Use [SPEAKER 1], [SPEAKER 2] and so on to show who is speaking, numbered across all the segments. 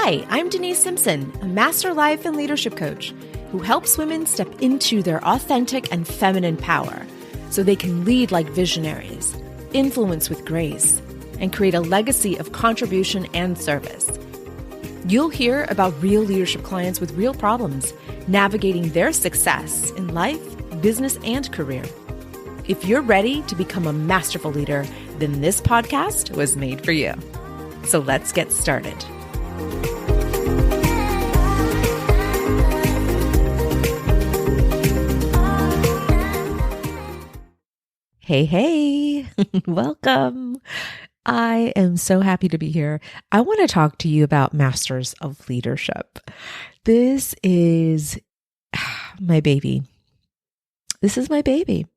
[SPEAKER 1] Hi, I'm Denise Simpson, a master life and leadership coach who helps women step into their authentic and feminine power so they can lead like visionaries, influence with grace, and create a legacy of contribution and service. You'll hear about real leadership clients with real problems, navigating their success in life, business, and career. If you're ready to become a masterful leader, then this podcast was made for you. So let's get started. Hey, welcome. I am so happy to be here. I want to talk to you about Masters of Leadership. This is my baby. This is my baby.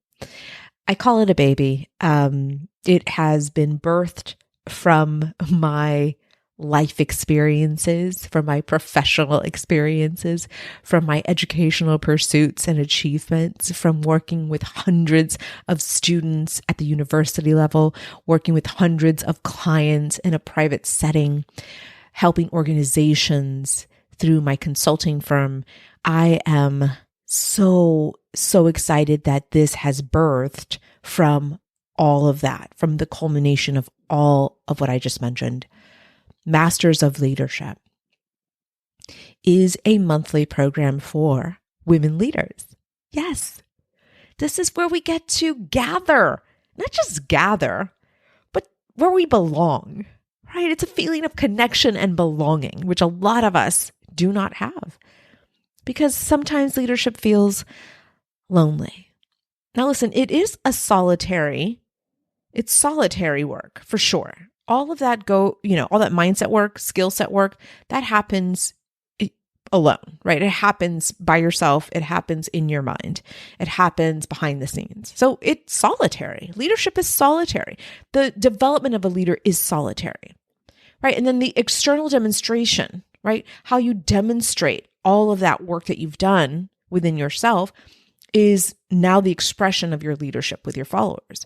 [SPEAKER 1] I call it a baby. It has been birthed from my life experiences, from my professional experiences, from my educational pursuits and achievements, from working with hundreds of students at the university level, working with hundreds of clients in a private setting, helping organizations through my consulting firm. I am so excited that this has birthed from all of that, from the culmination of all of what I just mentioned. Masters of Leadership is a monthly program for women leaders. Yes, this is where we get to gather, not just gather, but where we belong, right? It's a feeling of connection and belonging, which a lot of us do not have because sometimes leadership feels lonely. Now listen, it's solitary work for sure. All of that all that mindset work, skill set work, that happens alone, right? It happens by yourself. It happens in your mind. It happens behind the scenes. So it's solitary. Leadership is solitary. The development of a leader is solitary, right? And then the external demonstration, right? How you demonstrate all of that work that you've done within yourself is now the expression of your leadership with your followers.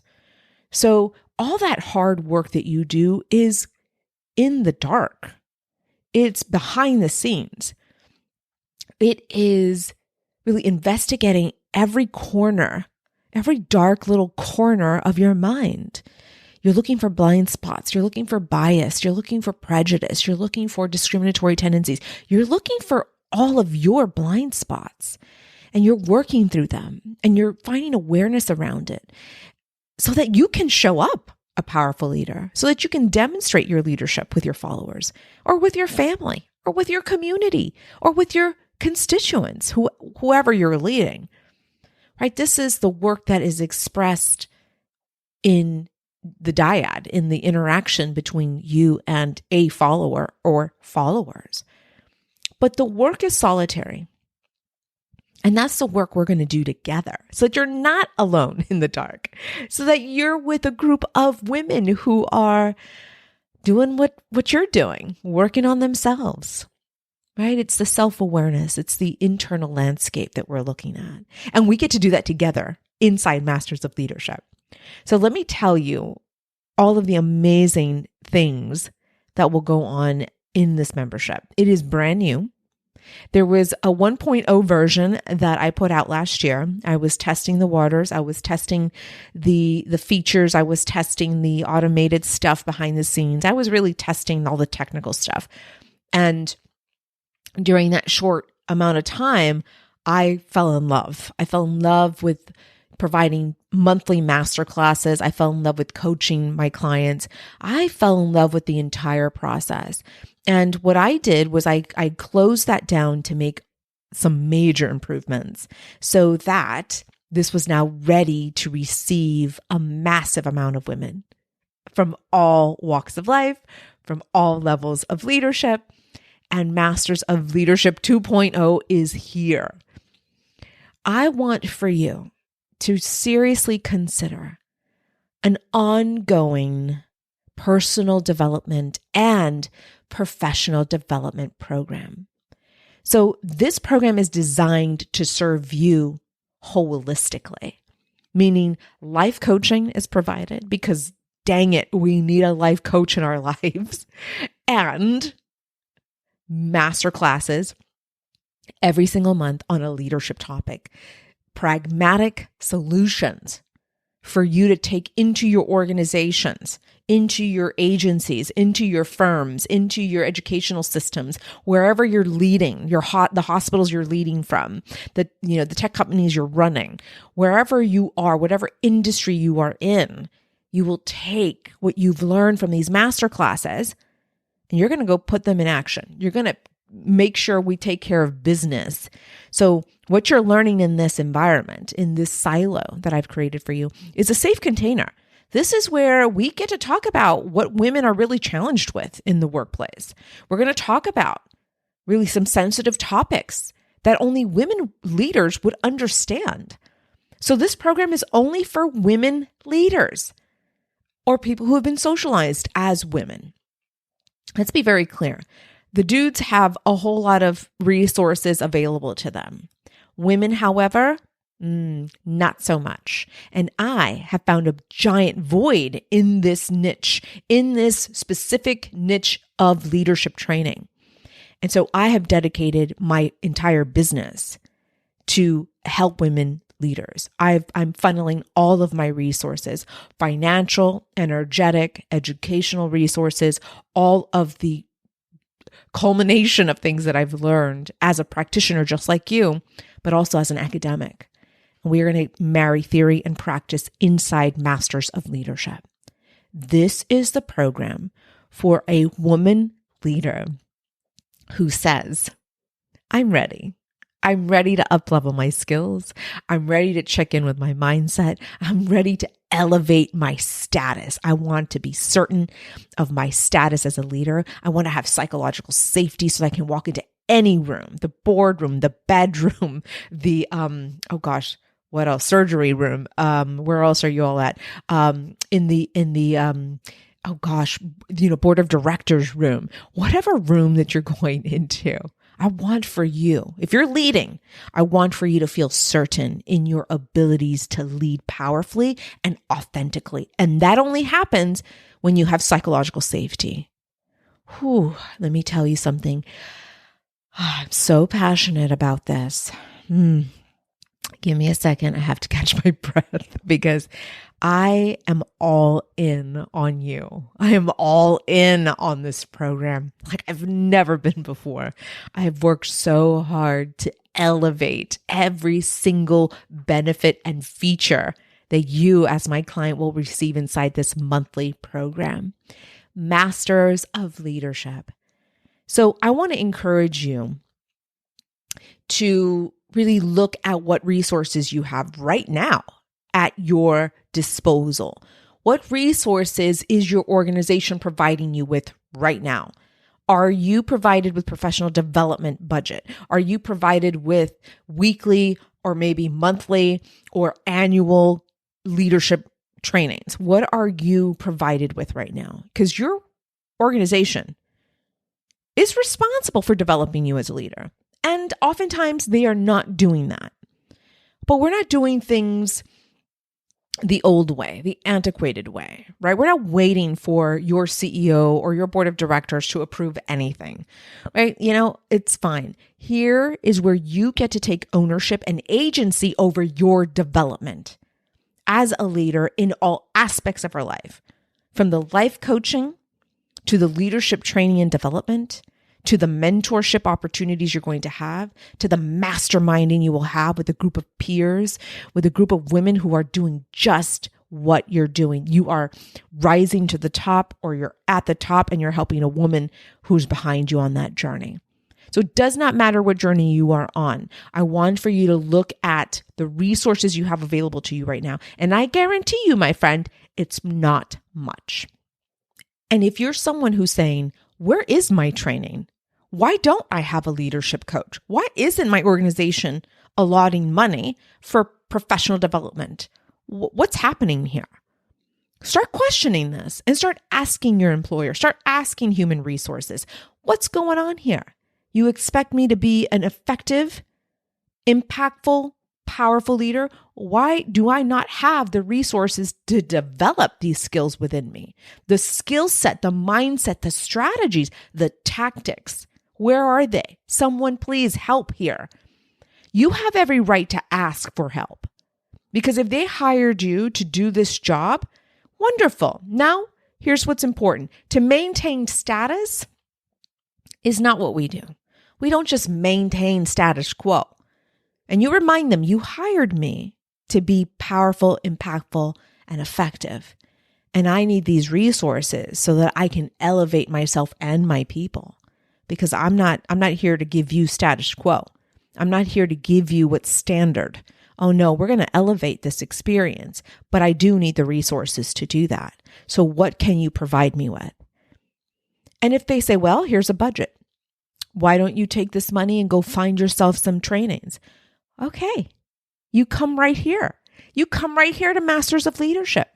[SPEAKER 1] So all that hard work that you do is in the dark. It's behind the scenes. It is really investigating every corner, every dark little corner of your mind. You're looking for blind spots. You're looking for bias. You're looking for prejudice. You're looking for discriminatory tendencies. You're looking for all of your blind spots, and you're working through them, and you're finding awareness around it, so that you can show up a powerful leader, so that you can demonstrate your leadership with your followers or with your family or with your community or with your constituents, whoever you're leading, right? This is the work that is expressed in the dyad, in the interaction between you and a follower or followers. But the work is solitary. And that's the work we're going to do together so that you're not alone in the dark, so that you're with a group of women who are doing what you're doing, working on themselves, right? It's the self-awareness. It's the internal landscape that we're looking at. And we get to do that together inside Masters of Leadership. So let me tell you all of the amazing things that will go on in this membership. It is brand new. There was a 1.0 version that I put out last year. I was testing the waters. I was testing the features. I was testing the automated stuff behind the scenes. I was really testing all the technical stuff. And during that short amount of time, I fell in love. I fell in love with providing monthly masterclasses. I fell in love with coaching my clients. I fell in love with the entire process. And what I did was I closed that down to make some major improvements so that this was now ready to receive a massive amount of women from all walks of life, from all levels of leadership, and Masters of Leadership 2.0 is here. I want for you to seriously consider an ongoing personal development and professional development program. So this program is designed to serve you holistically, meaning life coaching is provided because dang it, we need a life coach in our lives. And masterclasses every single month on a leadership topic, pragmatic solutions for you to take into your organizations, into your agencies, into your firms, into your educational systems, wherever you're leading, the hospitals you're leading from, the tech companies you're running, wherever you are, whatever industry you are in, you will take what you've learned from these master classes and you're going to go put them in action. You're going to make sure we take care of business. So what you're learning in this environment, in this silo that I've created for you, is a safe container. This is where we get to talk about what women are really challenged with in the workplace. We're going to talk about really some sensitive topics that only women leaders would understand. So this program is only for women leaders or people who have been socialized as women. Let's be very clear. The dudes have a whole lot of resources available to them. Women, however, not so much. And I have found a giant void in this niche, in this specific niche of leadership training. And so I have dedicated my entire business to help women leaders. I'm funneling all of my resources, financial, energetic, educational resources, all of the culmination of things that I've learned as a practitioner, just like you, but also as an academic. And we are going to marry theory and practice inside Masters of Leadership. This is the program for a woman leader who says, I'm ready. I'm ready to up-level my skills. I'm ready to check in with my mindset. I'm ready to elevate my status. I want to be certain of my status as a leader. I want to have psychological safety so that I can walk into any room, the boardroom, the bedroom, the, what else? Surgery room. Where else are you all at? Board of directors room, whatever room that you're going into. I want for you, if you're leading, I want for you to feel certain in your abilities to lead powerfully and authentically. And that only happens when you have psychological safety. Let me tell you something. I'm so passionate about this. Give me a second. I have to catch my breath because I am all in on you. I am all in on this program like I've never been before. I have worked so hard to elevate every single benefit and feature that you as my client will receive inside this monthly program. Masters of Leadership. So I want to encourage you to really look at what resources you have right now at your disposal. What resources is your organization providing you with right now? Are you provided with professional development budget? Are you provided with weekly or maybe monthly or annual leadership trainings? What are you provided with right now? Because your organization is responsible for developing you as a leader. And oftentimes they are not doing that. But we're not doing things the old way, the antiquated way, right? We're not waiting for your CEO or your board of directors to approve anything, right? It's fine. Here is where you get to take ownership and agency over your development as a leader in all aspects of our life, from the life coaching to the leadership training and development, to the mentorship opportunities you're going to have, to the masterminding you will have with a group of peers, with a group of women who are doing just what you're doing. You are rising to the top, or you're at the top and you're helping a woman who's behind you on that journey. So it does not matter what journey you are on. I want for you to look at the resources you have available to you right now. And I guarantee you, my friend, it's not much. And if you're someone who's saying, where is my training? Why don't I have a leadership coach? Why isn't my organization allotting money for professional development? What's happening here? Start questioning this and start asking your employer, start asking human resources. What's going on here? You expect me to be an effective, impactful, powerful leader? Why do I not have the resources to develop these skills within me? The skill set, the mindset, the strategies, the tactics. Where are they? Someone please help here. You have every right to ask for help, because if they hired you to do this job, wonderful. Now, here's what's important. To maintain status is not what we do. We don't just maintain status quo. And you remind them, you hired me to be powerful, impactful, and effective. And I need these resources so that I can elevate myself and my people. Because I'm not here to give you status quo. I'm not here to give you what's standard. Oh no, we're going to elevate this experience, but I do need the resources to do that. So what can you provide me with? And if they say, well, here's a budget. Why don't you take this money and go find yourself some trainings? Okay, you come right here. You come right here to Masters of Leadership.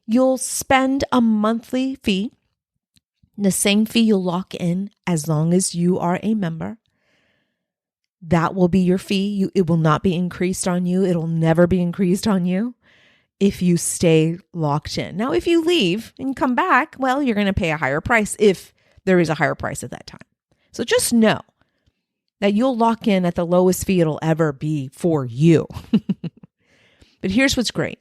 [SPEAKER 1] You'll spend a monthly fee, the same fee you'll lock in as long as you are a member. That will be your fee. It will not be increased on you. It'll never be increased on you if you stay locked in. Now, if you leave and come back, well, you're going to pay a higher price if there is a higher price at that time. So just know that you'll lock in at the lowest fee it'll ever be for you. But here's what's great.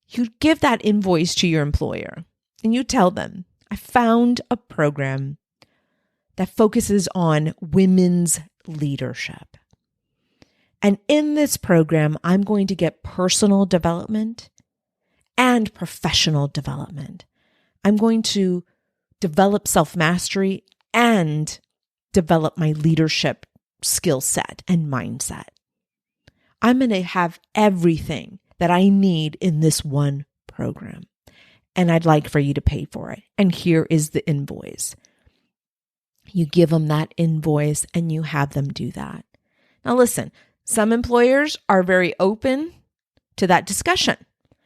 [SPEAKER 1] You give that invoice to your employer and you tell them, I found a program that focuses on women's leadership. And in this program, I'm going to get personal development and professional development. I'm going to develop self-mastery and develop my leadership skill set and mindset. I'm going to have everything that I need in this one program. And I'd like for you to pay for it. And here is the invoice. You give them that invoice and you have them do that. Now listen, some employers are very open to that discussion,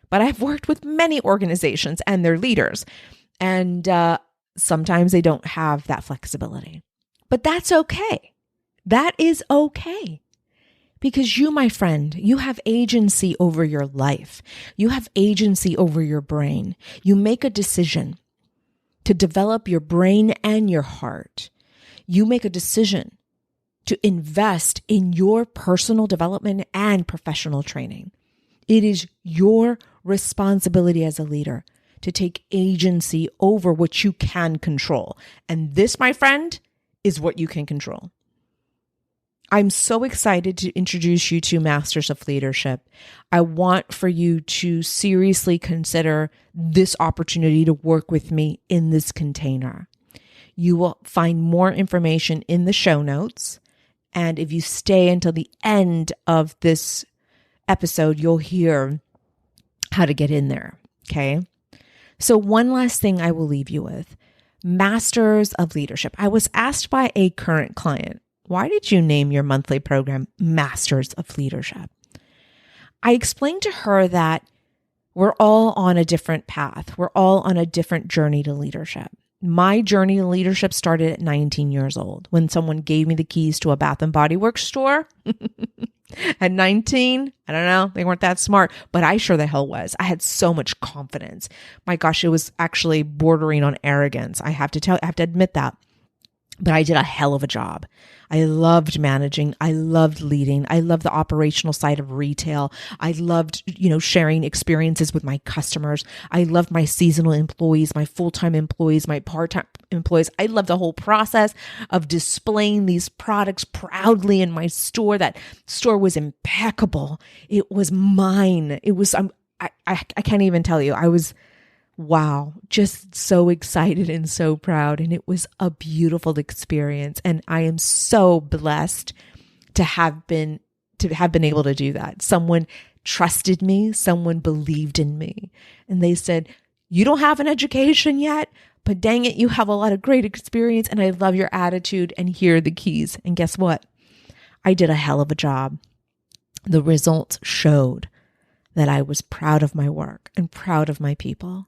[SPEAKER 1] but I've worked with many organizations and their leaders, and sometimes they don't have that flexibility. But that's okay. That is okay. Because you, my friend, you have agency over your life. You have agency over your brain. You make a decision to develop your brain and your heart. You make a decision to invest in your personal development and professional training. It is your responsibility as a leader to take agency over what you can control. And this, my friend, is what you can control. I'm so excited to introduce you to Masters of Leadership. I want for you to seriously consider this opportunity to work with me in this container. You will find more information in the show notes. And if you stay until the end of this episode, you'll hear how to get in there. Okay. So one last thing I will leave you with. Masters of Leadership. I was asked by a current client, why did you name your monthly program Masters of Leadership? I explained to her that we're all on a different path. We're all on a different journey to leadership. My journey to leadership started at 19 years old when someone gave me the keys to a Bath and Body Works store. At 19, I don't know, they weren't that smart, but I sure the hell was. I had so much confidence. My gosh, it was actually bordering on arrogance. I have to admit that. But I did a hell of a job. I loved managing. I loved leading. I loved the operational side of retail. I loved, sharing experiences with my customers. I loved my seasonal employees, my full-time employees, my part-time employees. I loved the whole process of displaying these products proudly in my store. That store was impeccable. It was mine. It was, I can't even tell you. I was, wow, just so excited and so proud. And it was a beautiful experience. And I am so blessed to have been able to do that. Someone trusted me. Someone believed in me. And they said, you don't have an education yet, but dang it, you have a lot of great experience. And I love your attitude. And here are the keys. And guess what? I did a hell of a job. The results showed that I was proud of my work and proud of my people.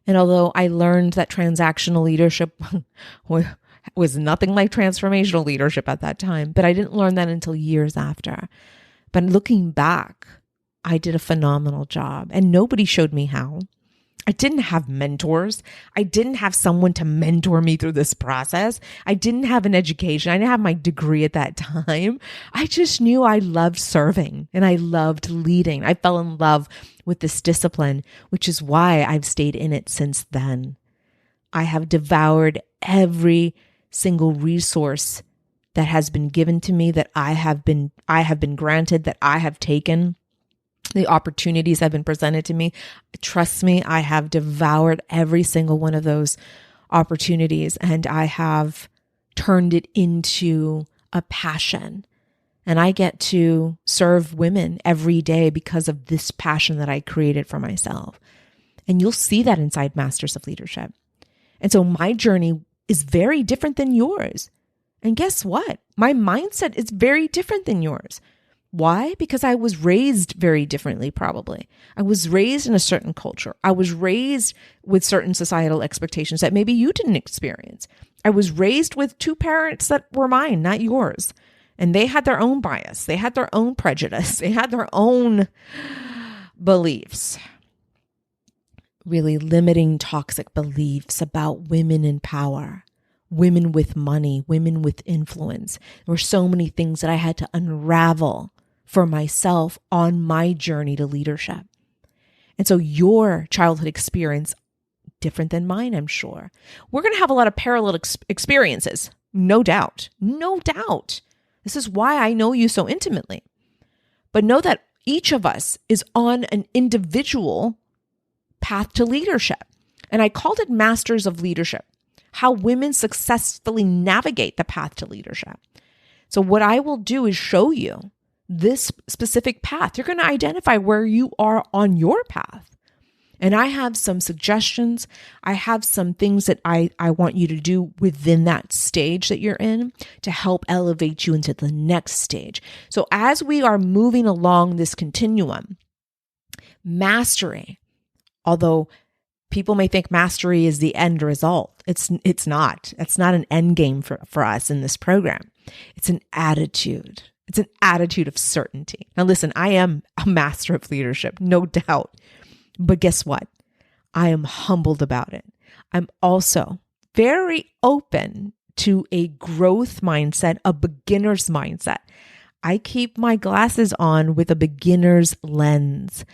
[SPEAKER 1] And although I learned that transactional leadership was nothing like transformational leadership at that time, but I didn't learn that until years after. But looking back, I did a phenomenal job and nobody showed me how. I didn't have mentors. I didn't have someone to mentor me through this process. I didn't have an education. I didn't have my degree at that time. I just knew I loved serving and I loved leading. I fell in love with this discipline, which is why I've stayed in it since then. I have devoured every single resource that has been given to me, that I have been granted, that I have taken. The opportunities have been presented to me. Trust me, I have devoured every single one of those opportunities, and I have turned it into a passion. And I get to serve women every day because of this passion that I created for myself. And you'll see that inside Masters of Leadership. And so my journey is very different than yours. And guess what? My mindset is very different than yours. Why? Because I was raised very differently, probably. I was raised in a certain culture. I was raised with certain societal expectations that maybe you didn't experience. I was raised with two parents that were mine, not yours. And they had their own bias. They had their own prejudice. They had their own beliefs. Really limiting, toxic beliefs about women in power, women with money, women with influence. There were so many things that I had to unravel for myself on my journey to leadership. And so your childhood experience, different than mine, I'm sure. We're going to have a lot of parallel experiences, no doubt, no doubt. This is why I know you so intimately. But know that each of us is on an individual path to leadership. And I called it Masters of Leadership, how women successfully navigate the path to leadership. So what I will do is show you this specific path. You're going to identify where you are on your path. And I have some suggestions. I have some things that I want you to do within that stage that you're in to help elevate you into the next stage. So as we are moving along this continuum, mastery, although people may think mastery is the end result, it's not. It's not an end game for us in this program. It's an attitude. It's an attitude of certainty. Now listen, I am a master of leadership, no doubt. But guess what? I am humbled about it. I'm also very open to a growth mindset, a beginner's mindset. I keep my glasses on with a beginner's lens.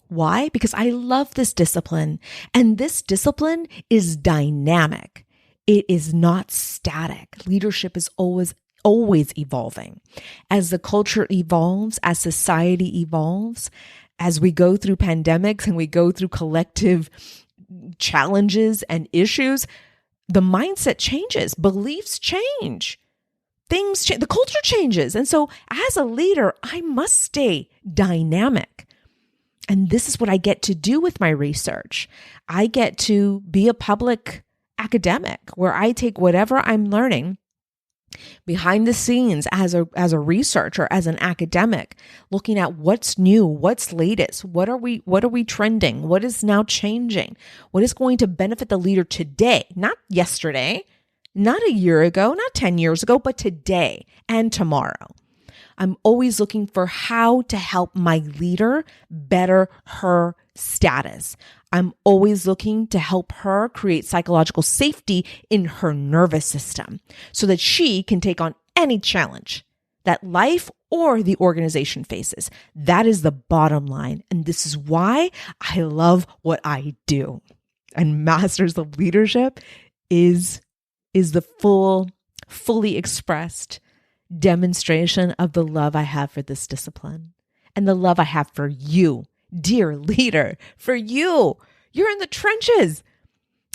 [SPEAKER 1] Why? Because I love this discipline, and this discipline is dynamic. It is not static. Leadership is always evolving. As the culture evolves, as society evolves, as we go through pandemics and we go through collective challenges and issues, the mindset changes, beliefs change, things change, the culture changes. And so as a leader, I must stay dynamic. And this is what I get to do with my research. I get to be a public academic where I take whatever I'm learning behind the scenes as a researcher, as an academic, looking at what's new, what's latest, what are we trending, what is now changing, what is going to benefit the leader today, not yesterday, not a year ago, not 10 years ago, but today and tomorrow. I'm always looking for how to help my leader better her status. I'm always looking to help her create psychological safety in her nervous system so that she can take on any challenge that life or the organization faces. That is the bottom line. And this is why I love what I do. And Masters of Leadership is the fully expressed demonstration of the love I have for this discipline and the love I have for you, dear leader, for you. You're in the trenches.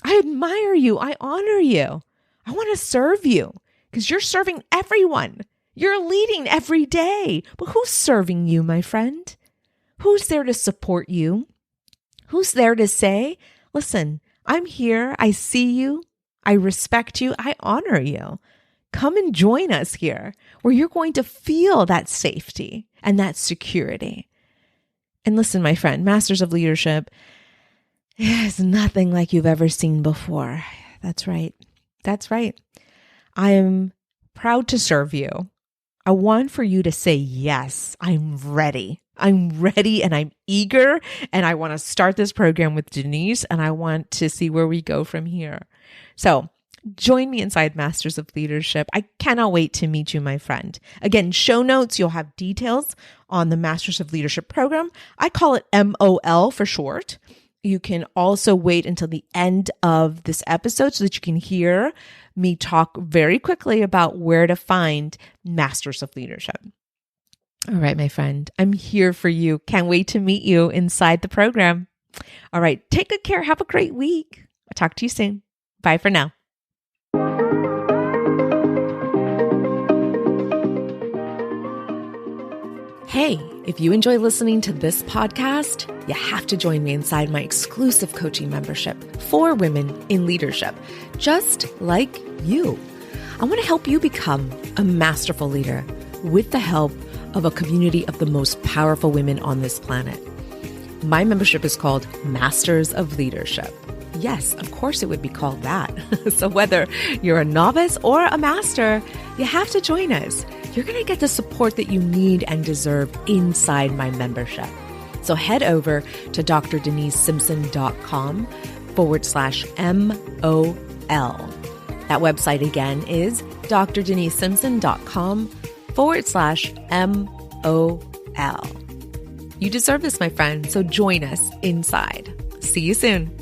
[SPEAKER 1] I admire you. I honor you. I want to serve you because you're serving everyone. You're leading every day. But who's serving you, my friend? Who's there to support you? Who's there to say, listen, I'm here. I see you. I respect you. I honor you. Come and join us here where you're going to feel that safety and that security. And listen, my friend, Masters of Leadership is nothing like you've ever seen before. That's right. That's right. I am proud to serve you. I want for you to say, yes, I'm ready. I'm ready and I'm eager and I want to start this program with Denise and I want to see where we go from here. So join me inside Masters of Leadership. I cannot wait to meet you, my friend. Again, show notes, you'll have details on the Masters of Leadership program. I call it MOL for short. You can also wait until the end of this episode so that you can hear me talk very quickly about where to find Masters of Leadership. All right, my friend, I'm here for you. Can't wait to meet you inside the program. All right, take good care. Have a great week. I'll talk to you soon. Bye for now. Hey, if you enjoy listening to this podcast, you have to join me inside my exclusive coaching membership for women in leadership, just like you. I want to help you become a masterful leader with the help of a community of the most powerful women on this planet. My membership is called Masters of Leadership. Yes, of course it would be called that. So whether you're a novice or a master, you have to join us. You're going to get the support that you need and deserve inside my membership. So head over to drdenisemsimpson.com/MOL. That website again is drdenisemsimpson.com/MOL. You deserve this, my friend. So join us inside. See you soon.